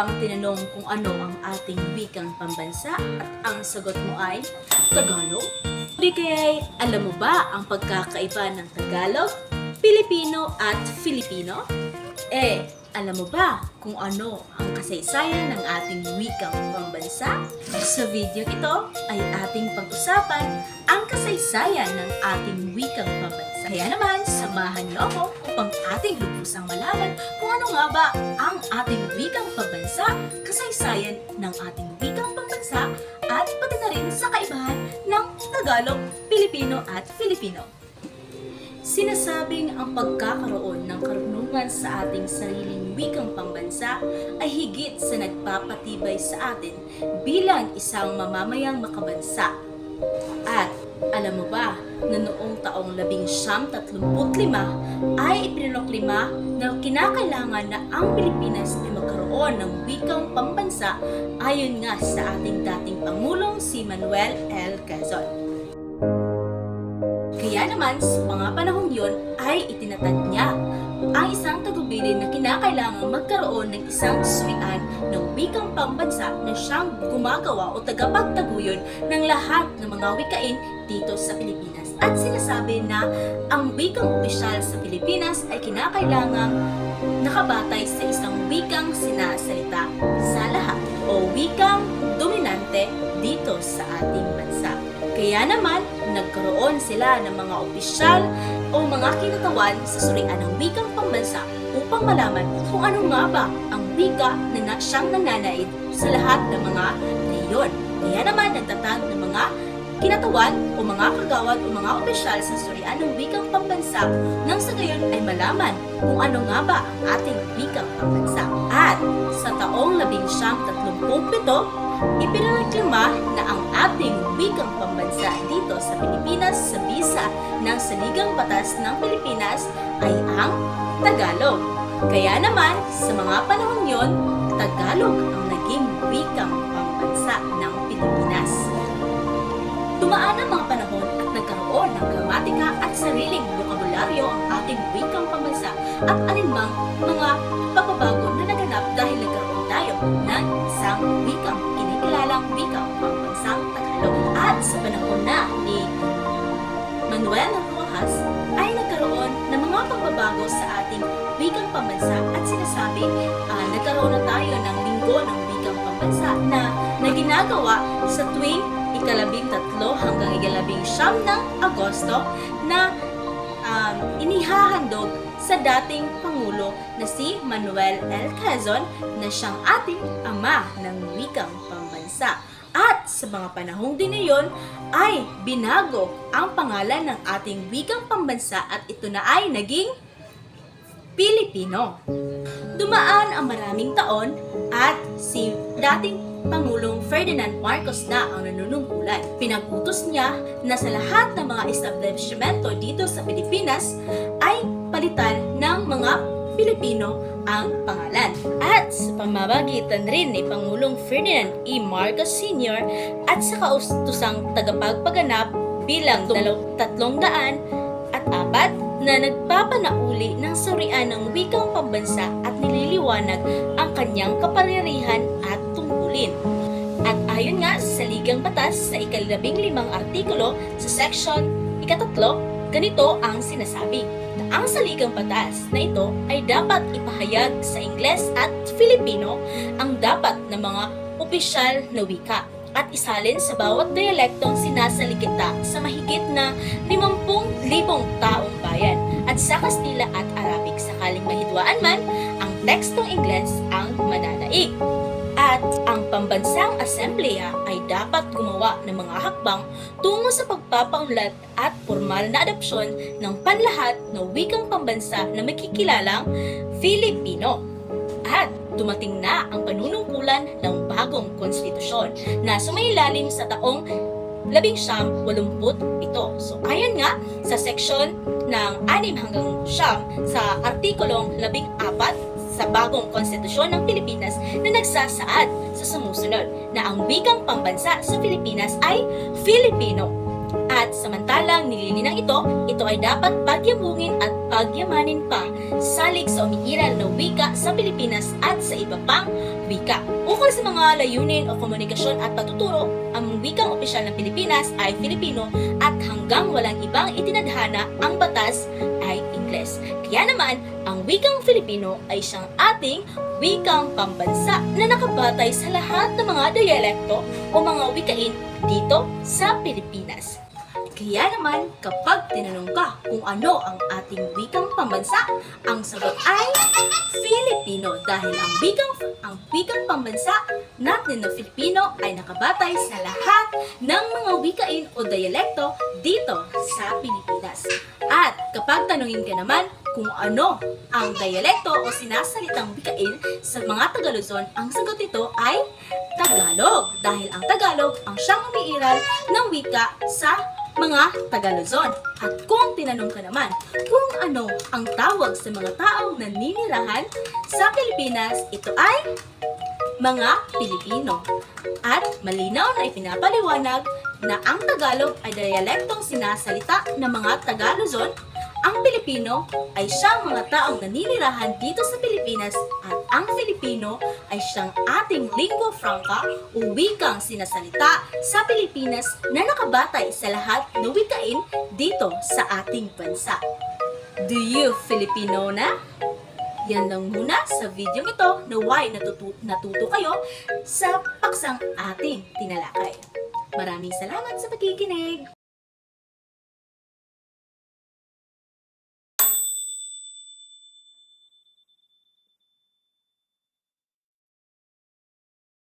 bang tinanong kung ano ang ating wikang pambansa at ang sagot mo ay Tagalog? Di kaya'y alam mo ba ang pagkakaiba ng Tagalog, Pilipino at Filipino? Alam mo ba kung ano ang kasaysayan ng ating wikang pambansa? Sa video ito ay ating pag-usapan ang kasaysayan ng ating wikang pambansa. Kaya naman, samahan niyo ako upang ating lubusang malaman kung ano nga ba ang ating wikang pambansa, kasaysayan ng ating wikang pambansa, at pati na rin sa kaibahan ng Tagalog, Pilipino at Filipino. Sinasabing ang pagkakaroon ng karunungan sa ating sariling wikang pambansa ay higit sa nagpapatibay sa atin bilang isang mamamayang makabansa. At alam mo ba na noong taong 1935 ay ipinoklima na kinakailangan na ang Pilipinas ay magkaroon ng wikang pambansa ayon nga sa ating dating Pangulong si Manuel L. Quezon. Kaya naman, sa mga panahong yun ay itinatag niya ang isang tagubilin na kinakailangan magkaroon ng isang suwian ng wikang pambansa na siyang gumagawa o tagapagtaguyod ng lahat ng mga wikain dito sa Pilipinas. At sinasabi na ang wikang opisyal sa Pilipinas ay kinakailangang nakabatay sa isang wikang sinasalita sa lahat o wikang dominante dito sa ating bansa. Kaya naman, nagkaroon sila ng mga opisyal o mga kinatawan sa surian ng wikang pambansa upang malaman kung ano nga ba ang wika na siyang nananaid sa lahat ng mga rehiyon. Kaya naman, nagtatag ng mga kinatawan o mga kagawad o mga opisyal sa surian ng wikang pambansa nang sa gayon ay malaman kung ano nga ba ang ating wikang pambansa. At sa taong 1937, ipinreklama na ang ating wikang pambansa dito sa Pilipinas sa bisa ng Saligang Batas ng Pilipinas ay ang Tagalog. Kaya naman, sa mga panahon yon, Tagalog ang naging wikang pambansa ng Pilipinas. Dumaan ang mga panahon at nagkaroon ng gramatika at sariling bokabularyo ang ating wikang pambansa at alinmang mga pagbabago na naganap dahil nagkaroon tayo ng isang wikang kinikilalang wikang pambansang Tagalog. At sa panahon na ni Manuel Rojas ay nagkaroon ng mga pagbabago sa ating wikang pambansa at sinasabi nagkaroon na tayo ng linggo ng wikang pambansa na ginagawa sa tuwing ika-13 hanggang ika-19 ng Agosto na inihahandog sa dating Pangulo na si Manuel L. Quezon na siyang ating ama ng wikang pambansa. At sa mga panahong din iyon ay binago ang pangalan ng ating wikang pambansa at ito na ay naging Pilipino. Dumaan ang maraming taon at si dating Pangulong Ferdinand Marcos na ang nanunungkulan. Pinag-utos niya na sa lahat ng mga establishmento dito sa Pilipinas ay palitan ng mga Pilipino ang pangalan. At sa pamamagitan rin ni Pangulong Ferdinand E. Marcos Sr. at sa kaustusang tagapagpaganap bilang 304 na nagpapanauli ng surian ng wikang pambansa at nililiwanag ang kanyang kapangyarihan at tungkulin. At ayon nga sa Saligang Batas sa ika-15 artikulo sa section 3, ganito ang sinasabi, na ang Saligang Batas na ito ay dapat ipahayag sa Ingles at Filipino ang dapat ng mga opisyal na wika at isalin sa bawat dialektong sinasalikita sa mahigit na 50,000 taong bayan at sa Kastila at Arabic sakaling mahidwaan man ang tekstong Ingles ang mananaig. At ang pambansang asembleya ay dapat gumawa ng mga hakbang tungo sa pagpapaunlad at formal na adopsyon ng panlahat na wikang pambansa na makikilalang Filipino. At dumating na ang panunungkulan ng bagong konstitusyon na sumailalim sa taong 1987. So ayon nga sa seksyon ng 6 hanggang 9 sa artikulong 14 sa bagong konstitusyon ng Pilipinas na nagsasaad sa sumusunod na ang wikang pambansa sa Pilipinas ay Filipino. At samantalang nililinang ito ay dapat pagyamungin at pagyamanin pa salig sa umiiral na wika sa Pilipinas at sa iba pang wika. Ukol sa mga layunin o komunikasyon at patuturo, ang wikang opisyal ng Pilipinas ay Filipino at hanggang walang ibang itinadhana ang batas ay Ingles. Kaya naman, ang wikang Filipino ay siyang ating wikang pambansa na nakabatay sa lahat ng mga dialekto o mga wikain dito sa Pilipinas. Kaya naman, kapag tinanong ka kung ano ang ating wikang pambansa, ang sagot ay Filipino dahil ang wikang pambansa natin na Filipino ay nakabatay sa lahat ng mga wikain o dialekto dito sa Pilipinas. At kapag tanungin ka naman kung ano ang dialekto o sinasalitang wikain sa mga Tagaluzon, ang sagot nito ay Tagalog dahil ang Tagalog ang siyang umiiral ng wika sa mga Tagaluzon. At kung tinanong ka naman kung ano ang tawag sa mga taong naninirahan sa Pilipinas, ito ay mga Pilipino. At malinaw na ipinapaliwanag na ang Tagalog ay dialektong sinasalita ng mga Tagaluzon. Ang Pilipino ay siyang mga taong naninirahan dito sa Pilipinas at ang Filipino ay siyang ating lingua franca o wikang sinasalita sa Pilipinas na nakabatay sa lahat ng wikain dito sa ating bansa. Do you Filipino na? Yan lang muna sa video ito na why natuto kayo sa paksang ating tinalakay. Maraming salamat sa pakikinig!